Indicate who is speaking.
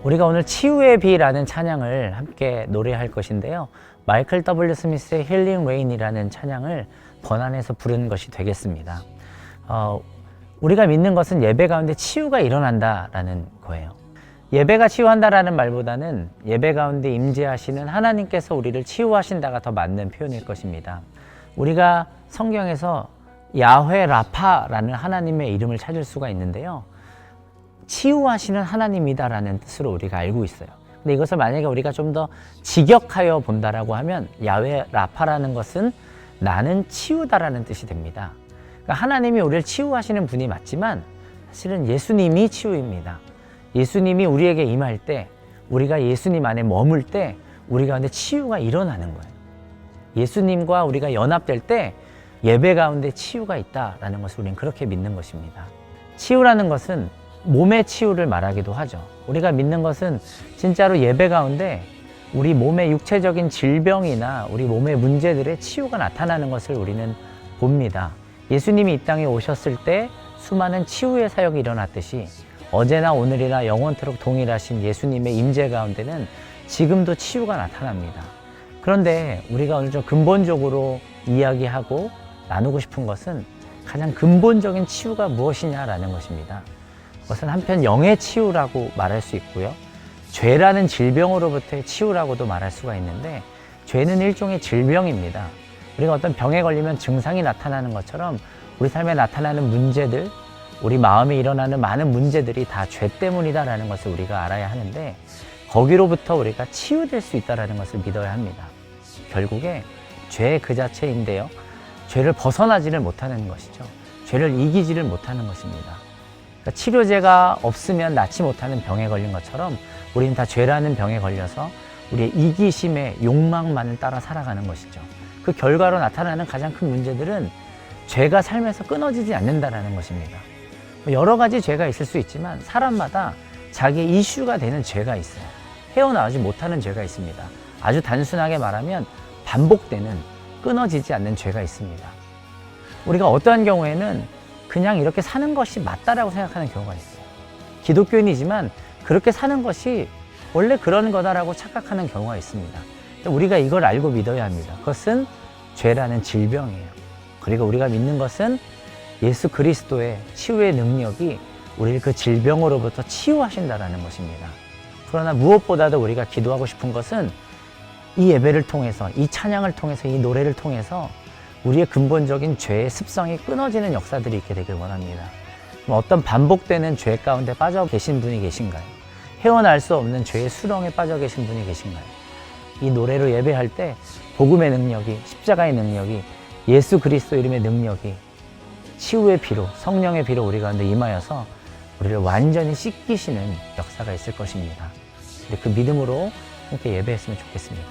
Speaker 1: 우리가 오늘 치유의 비라는 찬양을 함께 노래할 것인데요. 마이클 W. 스미스의 힐링 레인이라는 찬양을 번안해서 부르는 것이 되겠습니다. 우리가 믿는 것은 예배 가운데 치유가 일어난다라는 거예요. 예배가 치유한다라는 말보다는 예배 가운데 임재하시는 하나님께서 우리를 치유하신다가 더 맞는 표현일 것입니다. 우리가 성경에서 야훼 라파라는 하나님의 이름을 찾을 수가 있는데요. 치유하시는 하나님이다라는 뜻으로 우리가 알고 있어요. 근데 이것을 만약에 우리가 좀 더 직역하여 본다라고 하면 야훼 라파라는 것은 나는 치유다라는 뜻이 됩니다. 그러니까 하나님이 우리를 치유하시는 분이 맞지만 사실은 예수님이 치유입니다. 예수님이 우리에게 임할 때, 우리가 예수님 안에 머물 때 우리 가운데 치유가 일어나는 거예요. 예수님과 우리가 연합될 때 예배 가운데 치유가 있다라는 것을 우리는 그렇게 믿는 것입니다. 치유라는 것은 몸의 치유를 말하기도 하죠. 우리가 믿는 것은 진짜로 예배 가운데 우리 몸의 육체적인 질병이나 우리 몸의 문제들의 치유가 나타나는 것을 우리는 봅니다. 예수님이 이 땅에 오셨을 때 수많은 치유의 사역이 일어났듯이 어제나 오늘이나 영원토록 동일하신 예수님의 임재 가운데는 지금도 치유가 나타납니다. 그런데 우리가 오늘 좀 근본적으로 이야기하고 나누고 싶은 것은 가장 근본적인 치유가 무엇이냐라는 것입니다. 그것은 한편 영의 치유라고 말할 수 있고요. 죄라는 질병으로부터의 치유라고도 말할 수가 있는데, 죄는 일종의 질병입니다. 우리가 어떤 병에 걸리면 증상이 나타나는 것처럼 우리 삶에 나타나는 문제들, 우리 마음에 일어나는 많은 문제들이 다 죄 때문이다라는 것을 우리가 알아야 하는데, 거기로부터 우리가 치유될 수 있다는 것을 믿어야 합니다. 결국에 죄 그 자체인데요. 죄를 벗어나지를 못하는 것이죠. 죄를 이기지를 못하는 것입니다. 그러니까 치료제가 없으면 낫지 못하는 병에 걸린 것처럼 우리는 다 죄라는 병에 걸려서 우리의 이기심의 욕망만을 따라 살아가는 것이죠. 그 결과로 나타나는 가장 큰 문제들은 죄가 삶에서 끊어지지 않는다는 것입니다. 여러 가지 죄가 있을 수 있지만 사람마다 자기의 이슈가 되는 죄가 있어요. 헤어나오지 못하는 죄가 있습니다. 아주 단순하게 말하면 반복되는, 끊어지지 않는 죄가 있습니다. 우리가 어떠한 경우에는 그냥 이렇게 사는 것이 맞다라고 생각하는 경우가 있어요. 기독교인이지만 그렇게 사는 것이 원래 그런 거다라고 착각하는 경우가 있습니다. 우리가 이걸 알고 믿어야 합니다. 그것은 죄라는 질병이에요. 그리고 우리가 믿는 것은 예수 그리스도의 치유의 능력이 우리를 그 질병으로부터 치유하신다라는 것입니다. 그러나 무엇보다도 우리가 기도하고 싶은 것은 이 예배를 통해서, 이 찬양을 통해서, 이 노래를 통해서 우리의 근본적인 죄의 습성이 끊어지는 역사들이 있게 되길 원합니다. 어떤 반복되는 죄 가운데 빠져 계신 분이 계신가요? 헤어날 수 없는 죄의 수렁에 빠져 계신 분이 계신가요? 이 노래로 예배할 때 복음의 능력이, 십자가의 능력이, 예수 그리스도 이름의 능력이 치유의 피로, 성령의 피로 우리 가운데 임하여서 우리를 완전히 씻기시는 역사가 있을 것입니다. 그 믿음으로 함께 예배했으면 좋겠습니다.